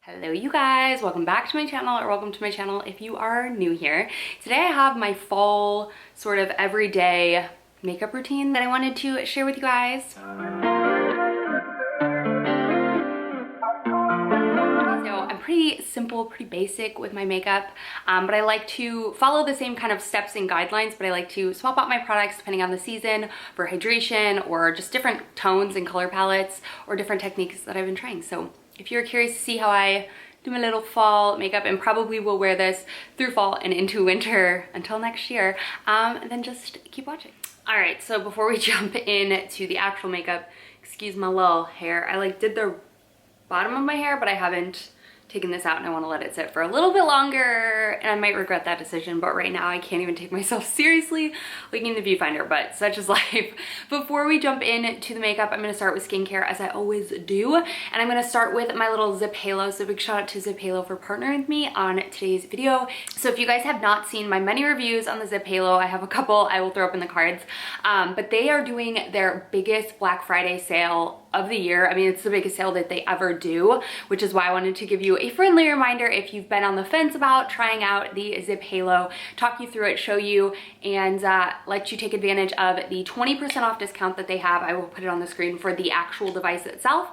Hello you guys, welcome back to my channel, or welcome to my channel if you are new here. Today I have my fall sort of everyday makeup routine that I wanted to share with you guys. So I'm pretty simple, pretty basic with my makeup, but I like to follow the same kind of steps and guidelines, but I like to swap out my products depending on the season for hydration or just different tones and color palettes or different techniques that I've been trying. So if you're curious to see how I do my little fall makeup, and probably will wear this through fall and into winter until next year, then just keep watching. All right, so before we jump into the actual makeup, excuse my little hair. I did the bottom of my hair, but I haven't taken this out and I want to let it sit for a little bit longer, and I might regret that decision, but right now I can't even take myself seriously looking in the viewfinder, but such is life. Before we jump into the makeup, I'm going to start with skincare as I always do, and I'm going to start with my little Zip Halo. So big shout out to Zip Halo for partnering with me on today's video. So if you guys have not seen my many reviews on the Zip Halo, I have a couple I will throw up in the cards, but they are doing their biggest Black Friday sale of the year. I mean, it's the biggest sale that they ever do, which is why I wanted to give you a friendly reminder if you've been on the fence about trying out the Zip Halo, talk you through it, show you, and let you take advantage of the 20% off discount that they have. I will put it on the screen for the actual device itself,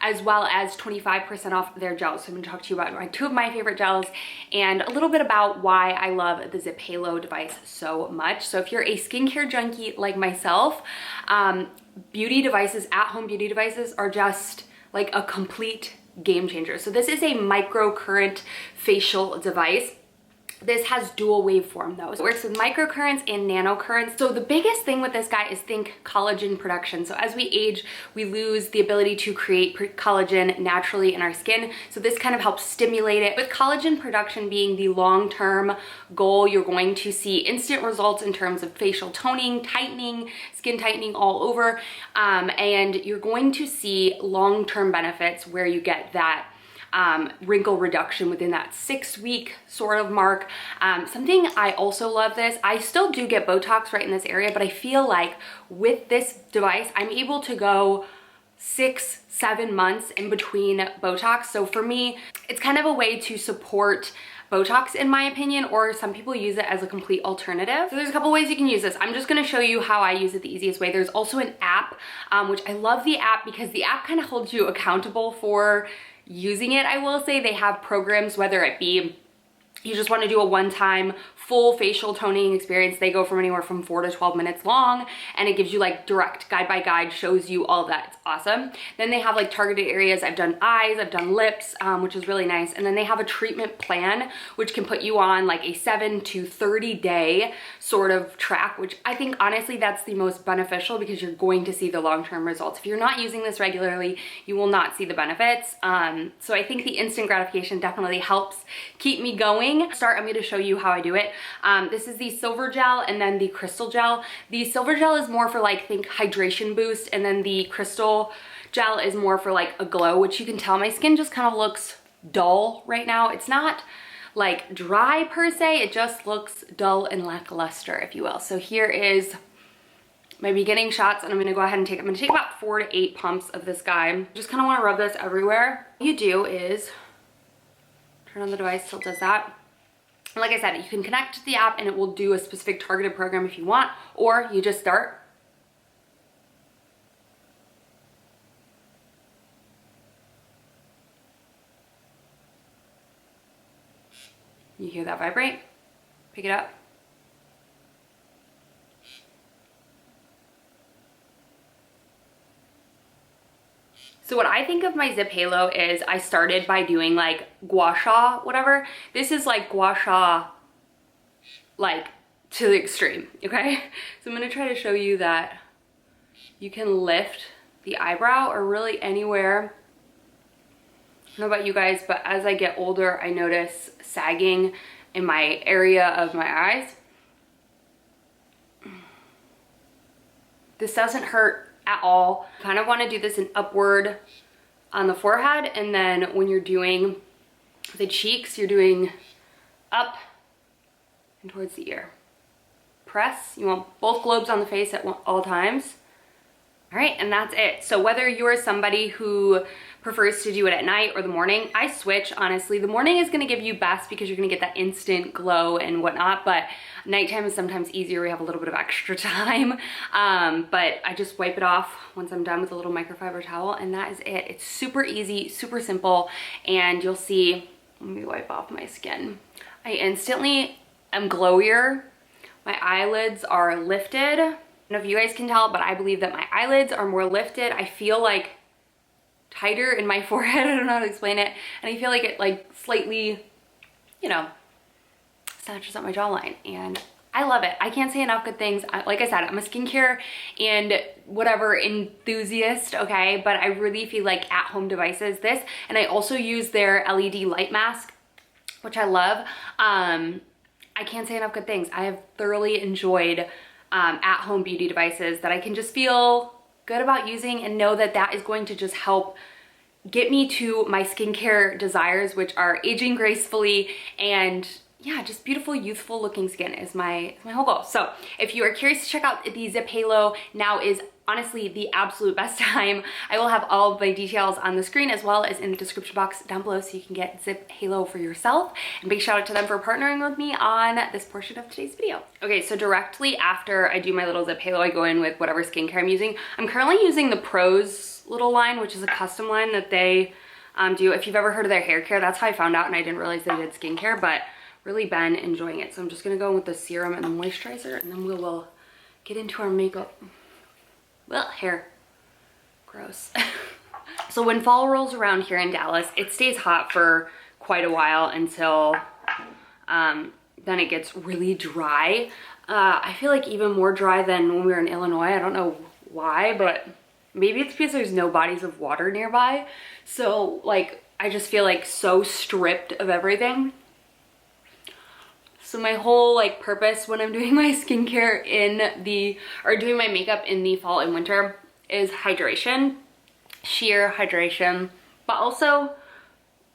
as well as 25% off their gels. So I'm gonna talk to you about two of my favorite gels and a little bit about why I love the Zip Halo device so much. So if you're a skincare junkie like myself, beauty devices, at-home beauty devices, are just like a complete game changer. So this is a microcurrent facial device. This has dual waveform though. So it works with microcurrents and nanocurrents. So the biggest thing with this guy is think collagen production. So as we age, we lose the ability to create collagen naturally in our skin. So this kind of helps stimulate it. With collagen production being the long-term goal, you're going to see instant results in terms of facial toning, tightening, skin tightening all over. And you're going to see long-term benefits where you get that wrinkle reduction within that 6-week sort of mark. Something I also love this, I still do get Botox right in this area, but I feel like with this device, I'm able to go 6-7 months in between Botox. So for me, it's kind of a way to support Botox in my opinion, or some people use it as a complete alternative. So there's a couple ways you can use this. I'm just gonna show you how I use it the easiest way. There's also an app, which I love the app because the app kind of holds you accountable for using it. I will say they have programs, whether it be you just want to do a one-time full facial toning experience. They go from anywhere from 4 to 12 minutes long, and it gives you like direct guide by guide, shows you all of that. It's awesome. Then they have like targeted areas. I've done eyes, I've done lips, which is really nice. And then they have a treatment plan, which can put you on like a 7 to 30 day sort of track, which I think honestly that's the most beneficial because you're going to see the long-term results. If you're not using this regularly, you will not see the benefits. So I think the instant gratification definitely helps keep me going. I'm going to show you how I do it. This is the silver gel and then the crystal gel. The silver gel is more for like, think hydration boost, and then the crystal gel is more for like a glow, which you can tell my skin just kind of looks dull right now. It's not like dry per se, it just looks dull and lackluster, if you will. So here is my beginning shots, and I'm gonna go ahead and I'm gonna take about 4 to 8 pumps of this guy. Just kind of want to rub this everywhere. What you do is turn on the device till it does that. And like I said, you can connect to the app and it will do a specific targeted program if you want, or you just start. You hear that vibrate? Pick it up. So what I think of my Zip Halo is I started by doing like gua sha, whatever. This is like gua sha, like to the extreme, okay? So I'm gonna try to show you that you can lift the eyebrow or really anywhere. I don't know about you guys, but as I get older, I notice sagging in my area of my eyes. This doesn't hurt at all. Kind of want to do this in upward on the forehead, and then when you're doing the cheeks, you're doing up and towards the ear. Press. You want both globes on the face at all times. All right, and that's it. So whether you're somebody who prefers to do it at night or the morning. I switch, honestly. The morning is gonna give you best because you're gonna get that instant glow and whatnot, but nighttime is sometimes easier. We have a little bit of extra time. But I just wipe it off once I'm done with a little microfiber towel, and that is it. It's super easy, super simple, and you'll see, let me wipe off my skin. I instantly am glowier. My eyelids are lifted. I don't know if you guys can tell, but I believe that my eyelids are more lifted. I feel like tighter in my forehead. I don't know how to explain it. And I feel like it like slightly, you know, snatches up my jawline, and I love it. I can't say enough good things. Like I said, I'm a skincare and whatever enthusiast, okay? But I really feel like at-home devices, this, and I also use their LED light mask, which I love. I can't say enough good things. I have thoroughly enjoyed at-home beauty devices that I can just feel good about using and know that that is going to just help get me to my skincare desires, which are aging gracefully and yeah, just beautiful, youthful looking skin is my whole goal. So if you are curious to check out the Zip Halo, now is honestly the absolute best time. I will have all of my details on the screen as well as in the description box down below so you can get Zip Halo for yourself. And big shout out to them for partnering with me on this portion of today's video. Okay, so directly after I do my little Zip Halo, I go in with whatever skincare I'm using. I'm currently using the Pros little line, which is a custom line that they do. If you've ever heard of their hair care, that's how I found out, and I didn't realize they did skincare, but really been enjoying it. So I'm just gonna go in with the serum and the moisturizer, and then we will get into our makeup. Well, hair, gross. So when fall rolls around here in Dallas, it stays hot for quite a while until then it gets really dry. I feel like even more dry than when we were in Illinois. I don't know why, but maybe it's because there's no bodies of water nearby. So like, I just feel like so stripped of everything. So my whole like purpose when I'm doing my skincare doing my makeup in the fall and winter is hydration, sheer hydration, but also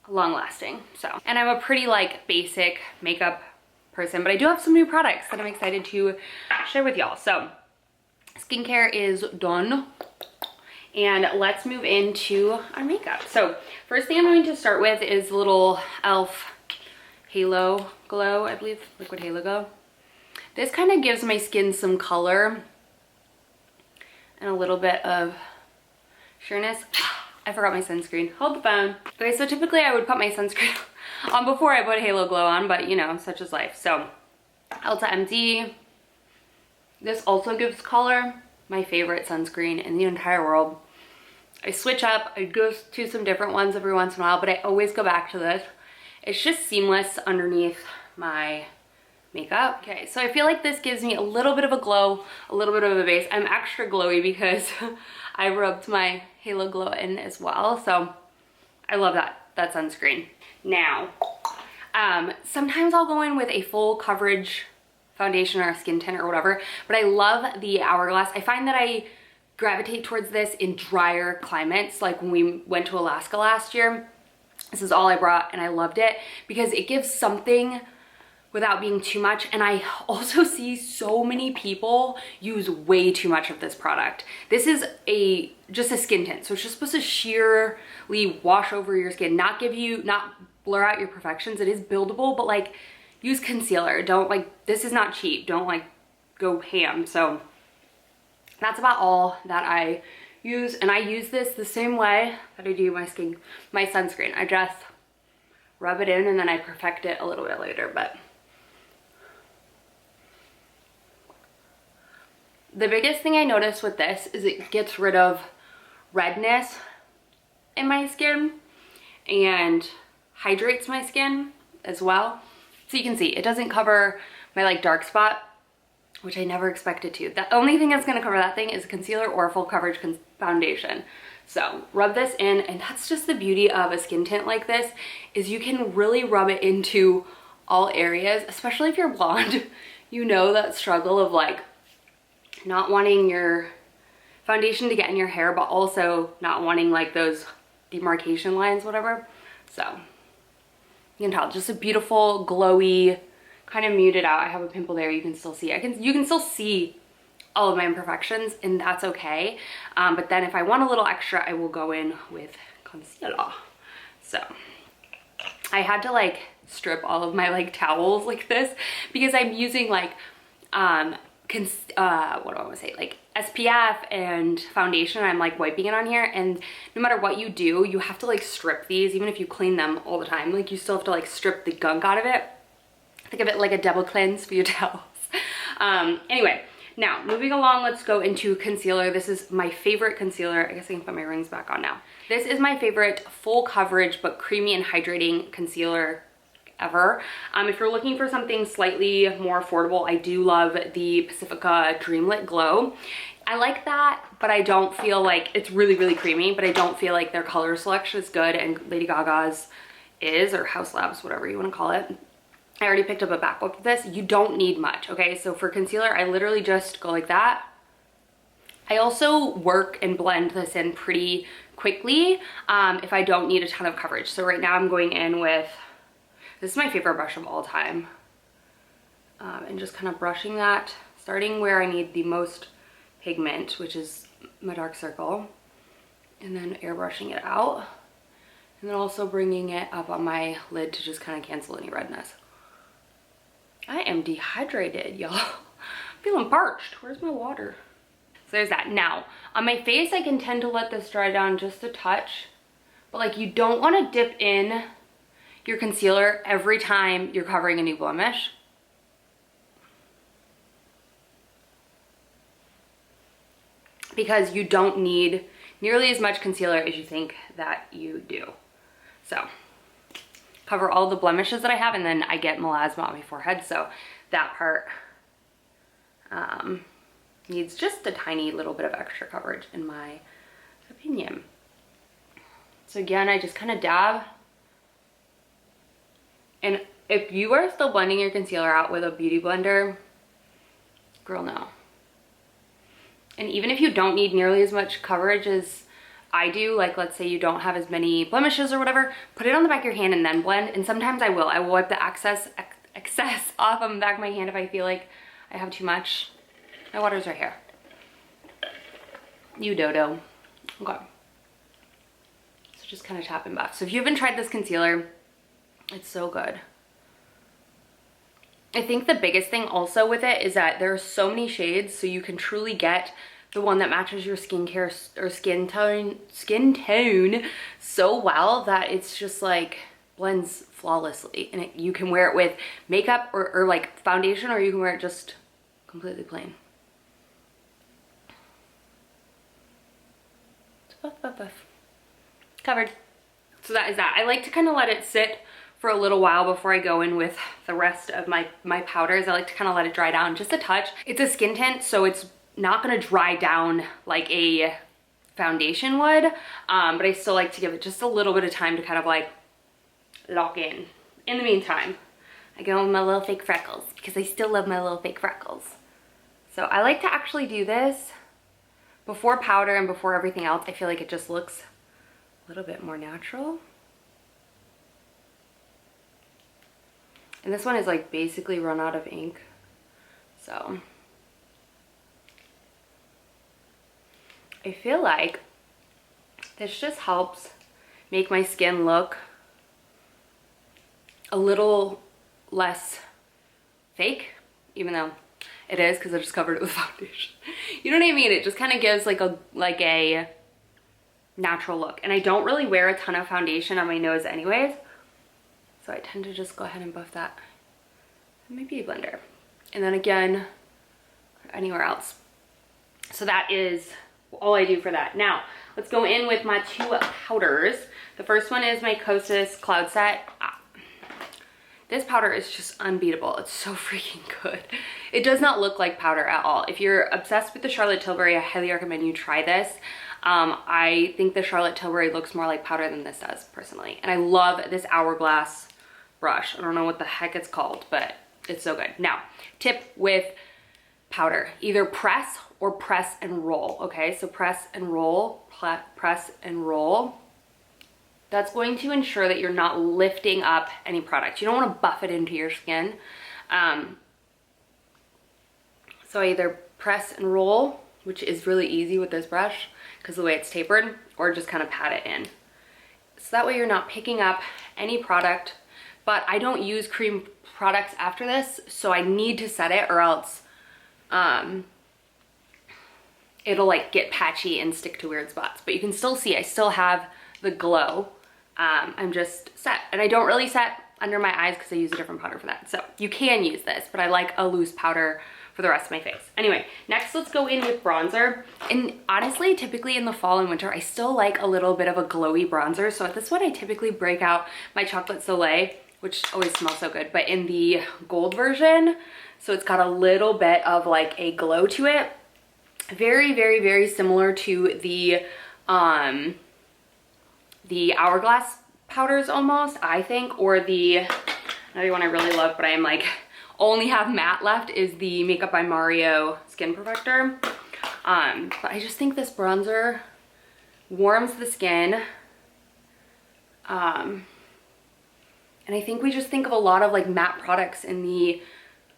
long lasting. So, and I'm a pretty like basic makeup person, but I do have some new products that I'm excited to share with y'all. So skincare is done, and let's move into our makeup. So first thing I'm going to start with is a little e.l.f. Halo Glow, I believe, Liquid Halo Glow. This kind of gives my skin some color and a little bit of sheerness. I forgot my sunscreen. Hold the phone. Okay, so typically I would put my sunscreen on before I put Halo Glow on, but you know, such is life. So, Ulta MD. This also gives color. My favorite sunscreen in the entire world. I switch up. I go to some different ones every once in a while, but I always go back to this. It's just seamless underneath my makeup. Okay, so I feel like this gives me a little bit of a glow, a little bit of a base. I'm extra glowy because I rubbed my Halo Glow in as well. So I love that sunscreen. Now, sometimes I'll go in with a full coverage foundation or a skin tint or whatever, but I love the Hourglass. I find that I gravitate towards this in drier climates, like when we went to Alaska last year. This is all I brought and I loved it because it gives something without being too much. And I also see so many people use way too much of this product. This is just a skin tint. So it's just supposed to sheerly wash over your skin, not blur out your imperfections. It is buildable, but like use concealer. Don't like, this is not cheap. Don't like go ham. So that's about all that I use, and I use this the same way that I do my sunscreen. I just rub it in and then I perfect it a little bit later. But the biggest thing I notice with this is it gets rid of redness in my skin and hydrates my skin as well. So you can see it doesn't cover my like dark spot, which I never expected to. The only thing that's gonna cover that thing is a concealer or a full coverage foundation. So rub this in, and that's just the beauty of a skin tint like this, is you can really rub it into all areas, especially if you're blonde. You know that struggle of like not wanting your foundation to get in your hair, but also not wanting like those demarcation lines, whatever. So you can tell, just a beautiful, glowy, kind of muted out. I have a pimple there, you can still see. You can still see all of my imperfections, and that's okay. But then if I want a little extra, I will go in with concealer. So I had to like strip all of my like towels like this because I'm using like what do I want to say, like SPF and foundation. I'm like wiping it on here, and no matter what you do, you have to like strip these. Even if you clean them all the time, like you still have to like strip the gunk out of it. Think of it like a double cleanse for your towels. Anyway, now moving along, let's go into concealer. This is my favorite concealer. I guess I can put my rings back on now. This is my favorite full coverage but creamy and hydrating concealer ever. If you're looking for something slightly more affordable, I do love the Pacifica Dreamlit Glow. I like that, but I don't feel like it's really, really creamy, but I don't feel like their color selection is good, and Lady Gaga's is, or House Labs, whatever you want to call it. I already picked up a backbook of this. You don't need much, okay? So for concealer, I literally just go like that. I also work and blend this in pretty quickly if I don't need a ton of coverage. So right now I'm going in with, this is my favorite brush of all time. And just kind of brushing that, starting where I need the most pigment, which is my dark circle, and then airbrushing it out. And then also bringing it up on my lid to just kind of cancel any redness. I am dehydrated, y'all. Feeling parched. Where's my water? So there's that. Now, on my face, I can tend to let this dry down just a touch. But like, you don't want to dip in your concealer every time you're covering a new blemish. Because you don't need nearly as much concealer as you think that you do. So cover all the blemishes that I have, and then I get melasma on my forehead, so that part needs just a tiny little bit of extra coverage in my opinion. So again, I just kind of dab. And if you are still blending your concealer out with a beauty blender, girl, no. And even if you don't need nearly as much coverage as I do, like let's say you don't have as many blemishes or whatever, put it on the back of your hand and then blend. And sometimes I will wipe the excess off on the back of my hand if I feel like I have too much. My water's right here. You dodo. Okay. So just kind of tap and buff. So if you haven't tried this concealer, it's so good. I think the biggest thing also with it is that there are so many shades, so you can truly get the one that matches your skincare or skin tone so well that it's just like blends flawlessly. And you can wear it with makeup or like foundation, or you can wear it just completely plain. Buff, buff, buff. Covered. So that is that. I like to kind of let it sit for a little while before I go in with the rest of my powders. I like to kind of let it dry down just a touch. It's a skin tint, so it's not gonna dry down like a foundation would, but I still like to give it just a little bit of time to kind of like lock in. In the meantime, I go with my little fake freckles because I still love my little fake freckles. So I like to actually do this before powder and before everything else. I feel like it just looks a little bit more natural. And this one is like basically run out of ink. So I feel like this just helps make my skin look a little less fake, even though it is, because I just covered it with foundation. You know what I mean? It just kind of gives like a natural look. And I don't really wear a ton of foundation on my nose anyways, so I tend to just go ahead and buff that in my beauty blender. And then again, anywhere else. So that is all I do for that. Now, let's go in with my two powders. The first one is my Kosas Cloud Set. This powder is just unbeatable. It's so freaking good. It does not look like powder at all. If you're obsessed with the Charlotte Tilbury, I highly recommend you try this. I think the Charlotte Tilbury looks more like powder than this does, personally. And I love this hourglass brush. I don't know what the heck it's called, but it's so good. Now, tip with powder, either press or press and roll, okay? So press and roll, press and roll. That's going to ensure that you're not lifting up any product. You don't want to buff it into your skin. So I either press and roll, which is really easy with this brush because the way it's tapered, or just kind of pat it in. So that way you're not picking up any product, but I don't use cream products after this, so I need to set it or else it'll like get patchy and stick to weird spots. But you can still see I still have the glow. I'm just set, and I don't really set under my eyes because I use a different powder for that. So you can use this, but I like a loose powder for the rest of my face. Anyway, next let's go in with bronzer. And honestly, typically in the fall and winter, I still like a little bit of a glowy bronzer. So at this one, I typically break out my Chocolate Soleil, which always smells so good, but in the gold version. So it's got a little bit of like a glow to it. Very, very, very similar to the Hourglass powders almost, I think, or the, another one I really love, but I'm like, only have matte left, is the Makeup by Mario Skin Perfector. But I just think this bronzer warms the skin. And I think we just think of a lot of like matte products in the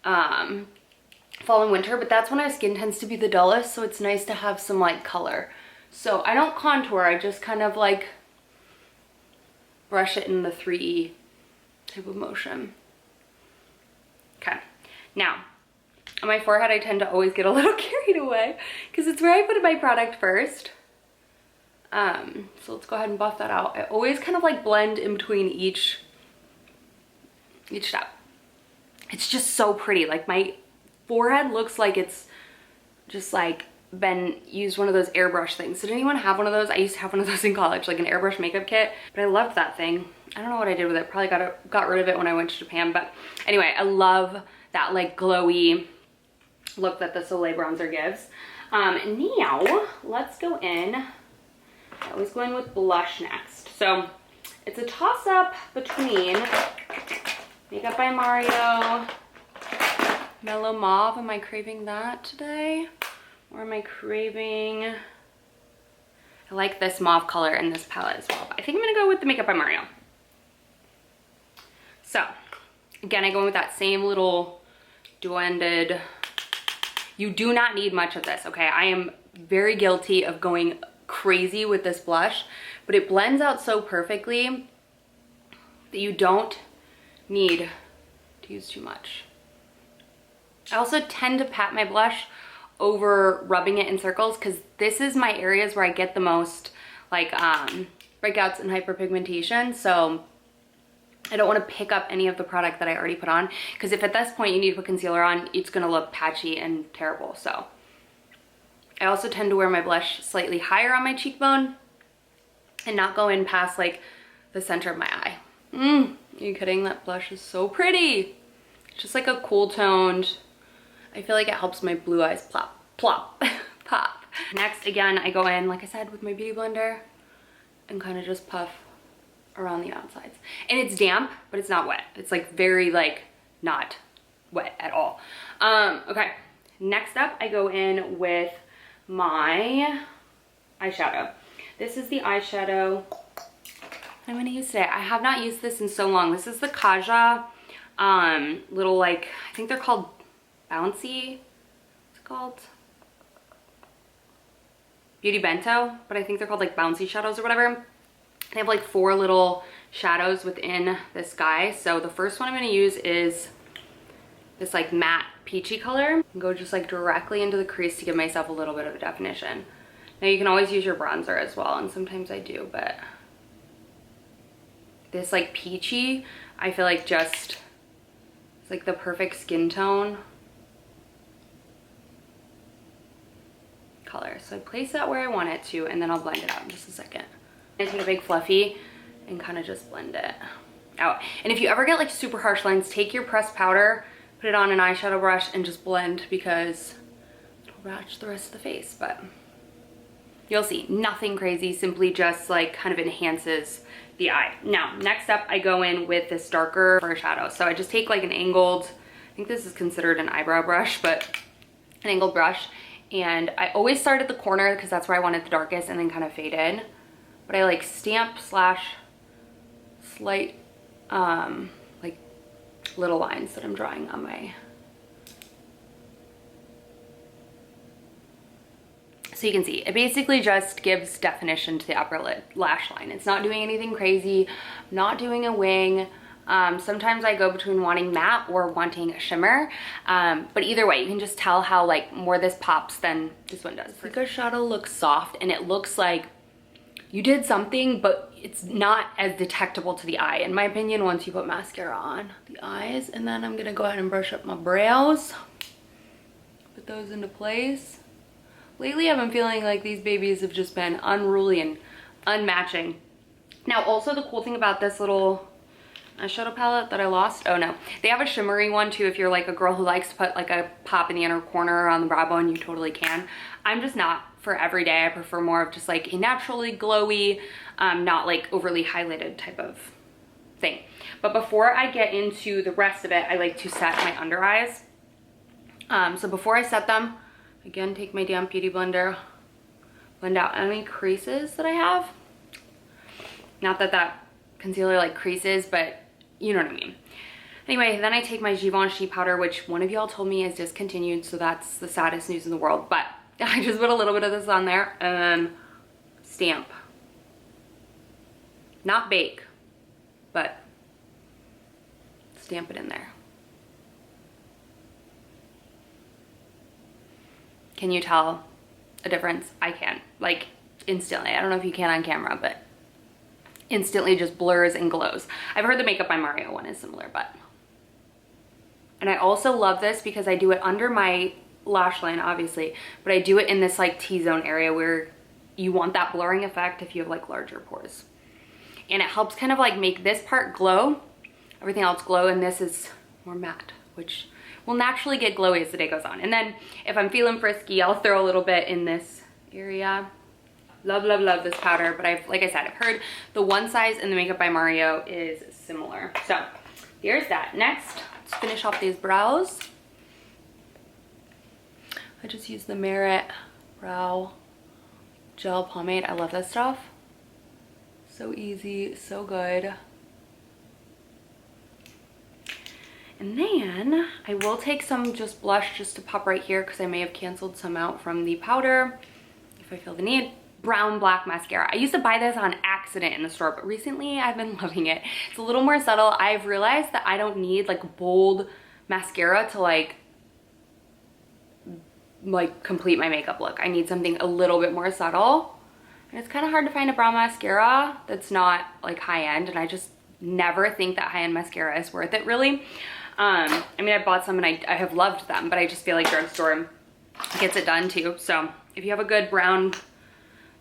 fall and winter, but that's when our skin tends to be the dullest, so it's nice to have some like color. So I don't contour, I just kind of like brush it in the 3E type of motion. Okay, now on my forehead I tend to always get a little carried away because it's where I put my product first. So let's go ahead and buff that out. I always kind of like blend in between each step. It's just so pretty. Like my forehead looks like it's just like been used one of those airbrush things. Did anyone have one of those? I used to have one of those in college, like an airbrush makeup kit, but I loved that thing. I don't know what I did with it. Probably got rid of it when I went to Japan, but anyway, I love that like glowy look that the Soleil bronzer gives. Now let's go in. I always go in with blush next. So it's a toss up between Makeup by Mario Mellow Mauve. Am I craving that today? Or am I craving, I like this mauve color in this palette as well, but I think I'm gonna go with the Makeup by Mario. So again, I go in with that same little dual-ended. You do not need much of this, okay? I am very guilty of going crazy with this blush, but it blends out so perfectly that you don't need to use too much. I also tend to pat my blush over rubbing it in circles because this is my areas where I get the most like breakouts and hyperpigmentation. So I don't want to pick up any of the product that I already put on, because if at this point you need to put concealer on, it's going to look patchy and terrible. So I also tend to wear my blush slightly higher on my cheekbone and not go in past like the center of my eye. Are you kidding? That blush is so pretty. It's just like a cool toned, I feel like it helps my blue eyes plop, plop, pop. Next, again, I go in, like I said, with my beauty blender and kind of just puff around the outsides. And it's damp, but it's not wet. It's like very like not wet at all. Okay, next up, I go in with my eyeshadow. This is the eyeshadow I'm gonna use today. I have not used this in so long. This is the Kaja little like, I think they're called Bouncy, what's it called? Beauty Bento, but I think they're called like Bouncy shadows or whatever. They have like 4 little shadows within this guy. So the first one I'm gonna use is this like matte peachy color. And go just like directly into the crease to give myself a little bit of a definition. Now you can always use your bronzer as well, and sometimes I do, but this like peachy, I feel like just, it's like the perfect skin tone color. So I place that where I want it to, and then I'll blend it out in just a second. I take a big fluffy and kind of just blend it out. And if you ever get like super harsh lines, take your pressed powder, put it on an eyeshadow brush and just blend, because it'll match the rest of the face. But you'll see, nothing crazy, simply just like kind of enhances the eye. Now, next up, I go in with this darker shadow. So I just take like an angled, I think this is considered an eyebrow brush, but an angled brush. And I always start at the corner because that's where I want it the darkest, and then kind of fade in. But I like stamp slash slight like little lines that I'm drawing on my So you can see, it basically just gives definition to the upper lash line. It's not doing anything crazy, not doing a wing. Sometimes I go between wanting matte or wanting a shimmer. But either way, you can just tell how like more this pops than this one does. The shadow looks soft and it looks like you did something, but it's not as detectable to the eye, in my opinion, once you put mascara on the eyes. And then I'm gonna go ahead and brush up my brows. Put those into place. Lately, I've been feeling like these babies have just been unruly and unmatching. Now, also the cool thing about this little eyeshadow palette that I lost, oh no, they have a shimmery one too. If you're like a girl who likes to put like a pop in the inner corner on the brow bone, you totally can. I'm just not for every day. I prefer more of just like a naturally glowy, not like overly highlighted type of thing. But before I get into the rest of it, I like to set my under eyes. So before I set them, again, take my damp beauty blender, blend out any creases that I have. Not that that concealer like creases, but you know what I mean. Anyway, then I take my Givenchy powder, which one of y'all told me is discontinued, so that's the saddest news in the world. But I just put a little bit of this on there and then stamp. Not bake, but stamp it in there. Can you tell a difference? I can, like instantly. I don't know if you can on camera, but instantly just blurs and glows. I've heard the Makeup by Mario one is similar, but. And I also love this because I do it under my lash line, obviously, but I do it in this like T-zone area where you want that blurring effect if you have like larger pores. And it helps kind of like make this part glow, everything else glow, and this is more matte, which will naturally get glowy as the day goes on. And then if I'm feeling frisky, I'll throw a little bit in this area. Love, love, love this powder, but like I said, I've heard the one size in the Makeup by Mario is similar. So here's that. Next, let's finish off these brows. I just use the Merit Brow Gel Pomade. I love this stuff. So easy, so good. And then I will take some just blush just to pop right here because I may have canceled some out from the powder if I feel the need. Brown black mascara. I used to buy this on accident in the store, but recently I've been loving it. It's a little more subtle. I've realized that I don't need like bold mascara to like complete my makeup look. I need something a little bit more subtle. And it's kind of hard to find a brown mascara that's not like high-end, and I just never think that high-end mascara is worth it really. I mean, I bought some and I have loved them, but I just feel like drugstore gets it done too. So if you have a good brown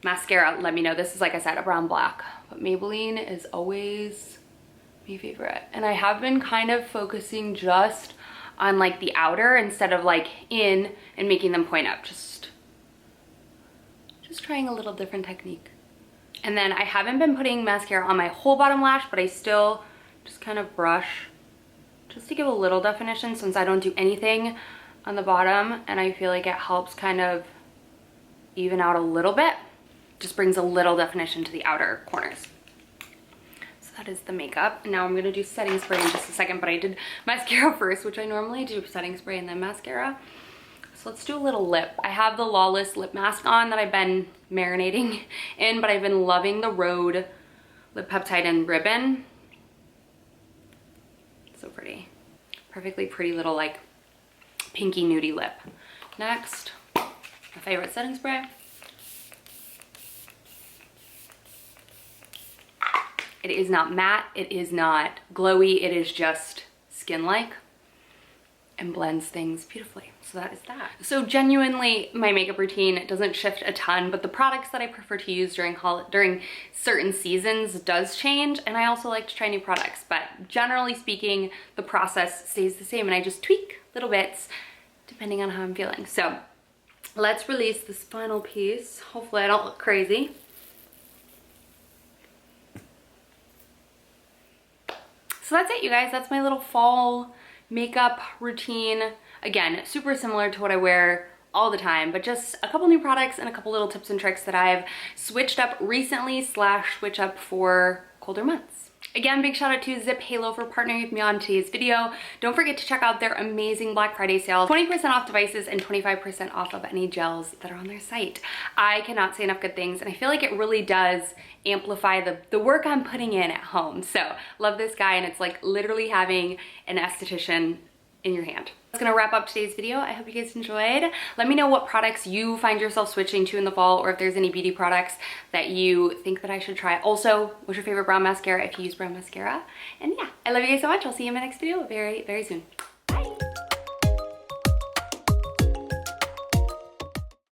mascara, let me know. This is, like I said, a brown black, but Maybelline is always my favorite. And I have been kind of focusing just on like the outer instead of like in and making them point up. Just trying a little different technique. And then I haven't been putting mascara on my whole bottom lash, but I still just kind of brush just to give a little definition since I don't do anything on the bottom, and I feel like it helps kind of even out a little bit. Just brings a little definition to the outer corners. So that is the makeup. And now I'm gonna do setting spray in just a second, but I did mascara first, which I normally do setting spray and then mascara. So let's do a little lip. I have the Lawless lip mask on that I've been marinating in, but I've been loving the Rhode Lip Peptide and Ribbon. So pretty. Perfectly pretty little like pinky nudie lip. Next, my favorite setting spray. It is not matte, it is not glowy, it is just skin-like and blends things beautifully. So that is that. So genuinely, my makeup routine doesn't shift a ton, but the products that I prefer to use during certain seasons does change, and I also like to try new products. But generally speaking, the process stays the same, and I just tweak little bits depending on how I'm feeling. So let's release this final piece. Hopefully I don't look crazy. So that's it, you guys. That's my little fall makeup routine. Again, super similar to what I wear all the time, but just a couple new products and a couple little tips and tricks that I've switched up recently / switch up for colder months. Again, big shout out to Zip Halo for partnering with me on today's video. Don't forget to check out their amazing Black Friday sale. 20% off devices and 25% off of any gels that are on their site. I cannot say enough good things, and I feel like it really does amplify the work I'm putting in at home. So love this guy, and it's like literally having an esthetician in your hand. That's gonna wrap up today's video. I hope you guys enjoyed. Let me know what products you find yourself switching to in the fall, or if there's any beauty products that you think that I should try. Also, what's your favorite brow mascara if you use brow mascara? And yeah, I love you guys so much. I'll see you in my next video very, very soon.